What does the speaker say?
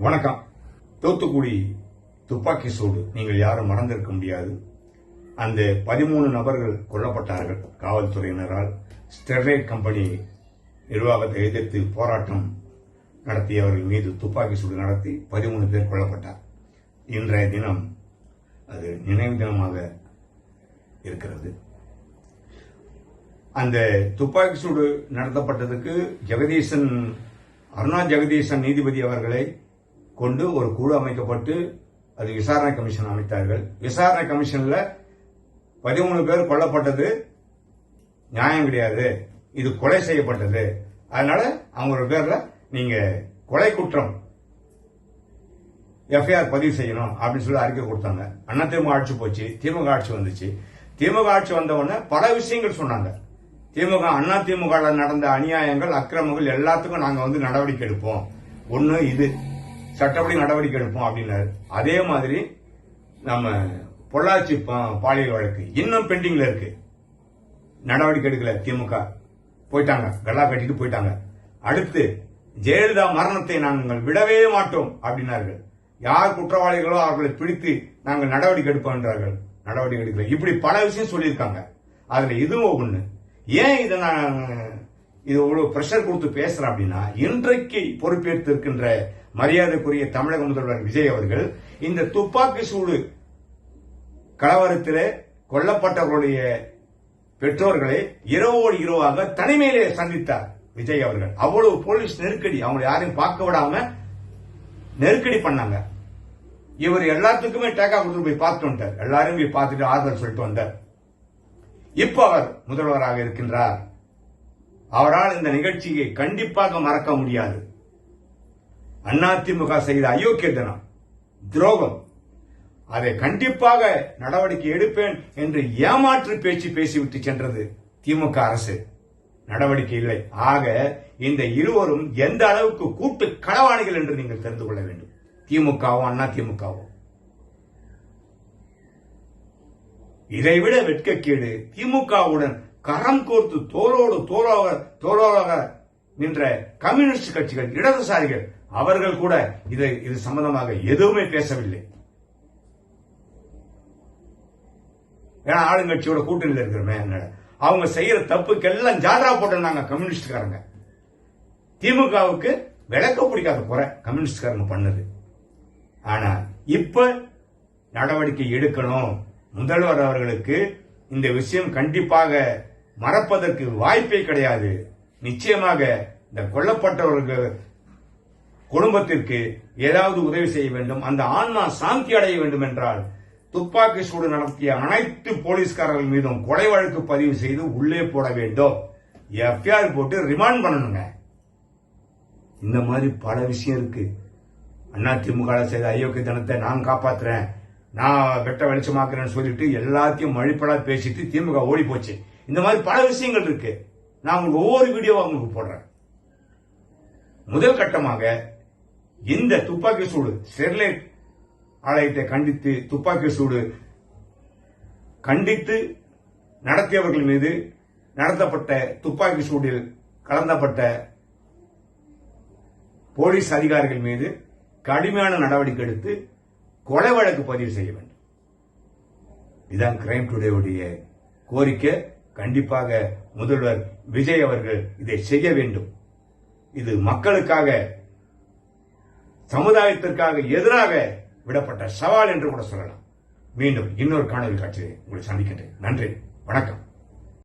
வணக்கம். தூத்துக்குடி துப்பாக்கி சூடு நீங்கள் யாரும் மறந்திருக்க முடியாது. அந்த 13 நபர்கள் கொல்லப்பட்டார்கள் காவல்துறையினரால். ஸ்டெர்லைட் கம்பெனி நிர்வாகத்தை எதிர்த்து போராட்டம் நடத்தியவர்கள் மீது துப்பாக்கி சூடு நடத்தி 13 பேர் கொல்லப்பட்டார். இன்றைய தினம் அது நினைவு தினமாக இருக்கிறது. அந்த துப்பாக்கி சூடு நடத்தப்பட்டதுக்கு அருணா ஜெகதீசன் நீதிபதி அவர்களை கொண்டு ஒரு குழு அமைக்கப்பட்டு அது விசாரணை கமிஷன் அமைத்தார்கள். விசாரணை கமிஷன்ல 13 பேர் கொல்லப்பட்டது நியாயம் கிடையாது, இது கொலை செய்யப்பட்டது, அதனால அவங்க பேர்ல நீங்க கொலை குற்றம் எஃப்ஐஆர் பதிவு செய்யணும் அப்படின்னு சொல்லி அறிக்கை கொடுத்தாங்க. அண்ணா திமுக ஆட்சி போச்சு, திமுக ஆட்சி வந்துச்சு. திமுக ஆட்சி வந்த உடனே பல விஷயங்கள் சொன்னாங்க. அண்ணா திமுக நடந்த அநியாயங்கள், அக்கிரமங்கள் எல்லாத்துக்கும் நாங்க நடவடிக்கை எடுப்போம், ஒண்ணு இது சட்டப்படி நடவடிக்கை எடுப்போம் அப்படின்னாரு. அதே மாதிரி நம்ம பொள்ளாச்சி பாலியல் வழக்கு இன்னும் பெண்டிங்ல இருக்கு, நடவடிக்கை எடுக்கல. திமுக போயிட்டாங்க, கல்லா கட்டிட்டு போயிட்டாங்க. அடுத்து ஜெயலலிதா மரணத்தை நாங்கள் விடவே மாட்டோம் அப்படின்னார்கள். யார் குற்றவாளிகளோ அவர்களை பிடித்து நாங்கள் நடவடிக்கை எடுப்போம் என்றார்கள், நடவடிக்கை எடுக்கல. இப்படி பல விஷயம் சொல்லியிருக்காங்க. அதுல இதுவும் ஒண்ணு. ஏன் இதை நான் இவ்வளவு பிரஷர் கொடுத்து பேசுறேன் அப்படின்னா, இன்றைக்கு பொறுப்பேற்று இருக்கின்ற மரியாதைக்குரிய தமிழக முதல்வர் விஜய் அவர்கள் இந்த துப்பாக்கி சூடு கலவரத்திலே கொல்லப்பட்டவர்களுடைய பெற்றோர்களை இரவோடு இரவாக தனிமையிலே சந்தித்தார் விஜய் அவர்கள். அவ்வளவு போலீஸ் நெருக்கடி, அவங்க யாரையும் பார்க்க விடாம நெருக்கடி பண்ணாங்க. இவர் எல்லாத்துக்குமே டேக்கா கொடுத்து போய் பார்த்துட்டு வந்தார், எல்லாரும் போய் பார்த்துட்டு ஆறுதல் சொல்லிட்டு வந்தார். இப்ப அவர் முதல்வராக இருக்கின்றார். அவரால் இந்த நிகழ்ச்சியை கண்டிப்பாக மறக்க முடியாது. அதிமுக செய்த அயோக்கியத்தனம், துரோகம், அதை கண்டிப்பாக நடவடிக்கை எடுப்பேன் என்று ஏமாற்று பேச்சு பேசிவிட்டு சென்றது திமுக அரசு. நடவடிக்கை இல்லை. ஆக இந்த இருவரும் எந்த அளவுக்கு கூட்டு களவாணிகள் என்று நீங்கள் தெரிந்து கொள்ள வேண்டும். திமுகவும் அதிமுகவும். இதைவிட வெட்கக்கேடு, திமுகவுடன் கரம் கோர்த்து தோளோடு தோளாக நின்ற கம்யூனிஸ்ட் கட்சிகள், இடதுசாரிகள், அவர்கள் கூட இது சம்பந்தமாக எதுவுமே பேசவில்லை. ஏன்னா ஆளுங்கட்சியோட கூட்டணியில் இருக்கிறோமே, அவங்க செய்யற தப்புக்கெல்லாம் ஜால்ரா போட்டிருந்தாங்க கம்யூனிஸ்ட்காரங்க. திமுகவுக்கு விளக்க பிடிக்காத குறை கம்யூனிஸ்ட்காரங்க பண்ணது. ஆனா இப்ப நடவடிக்கை எடுக்கணும். முதல்வர் அவர்களுக்கு இந்த விஷயம் கண்டிப்பாக மறப்பதற்கு வாய்ப்பே கிடையாது. நிச்சயமாக இந்த கொல்லப்பட்டவர்கள் குடும்பத்திற்கு ஏதாவது உதவி செய்ய வேண்டும். அந்த ஆன்மா சாந்தி அடைய வேண்டும் என்றால் துப்பாக்கி சூடு நடத்திய அனைத்து போலீஸ்காரர்கள் மீதும் கொலை வழக்கு பதிவு செய்து உள்ளே போட வேண்டும். எஃப்ஐஆர் போட்டு ரிமாண்ட் பண்ணணுங்க. இந்த மாதிரி பல விஷயம் இருக்கு. அதிமுக செய்த அயோக்கியத்தனத்தை நான் காப்பாத்துறேன், நான் வெட்ட வெளிச்சமாக்குறேன்னு சொல்லிட்டு எல்லாத்தையும் மழிப்படா பேசிட்டு திமுக ஓடி போச்சு. இந்த மாதிரி பல விஷயங்கள் இருக்கு. நான் உங்களுக்கு ஒவ்வொரு வீடியோவா உங்களுக்கு போடுறேன். முதல் கட்டமாக இந்த துப்பாக்கி சூடு ஸ்டெர்லைட் ஆலயத்தை கண்டித்து துப்பாக்கி சூடு கண்டித்து நடத்தியவர்கள் மீது நடத்தப்பட்ட துப்பாக்கி சூடில் கலந்தப்பட்ட போலீஸ் அதிகாரிகள் மீது கடுமையான நடவடிக்கை எடுத்து கொலை வழக்கு பதிவு செய்ய வேண்டும். இதுதான் கிரைம் டுடேவுடைய கோரிக்கை. கண்டிப்பாக முதல்வர் விஜய் அவர்கள் இதை செய்ய வேண்டும். இது மக்களுக்காக, சமுதாயத்திற்காக எதிராக விடப்பட்ட சவால் என்று கூட சொல்லலாம். மீண்டும் இன்னொரு காணொலி காட்சியை உங்களை சந்திக்கின்றேன். நன்றி, வணக்கம்.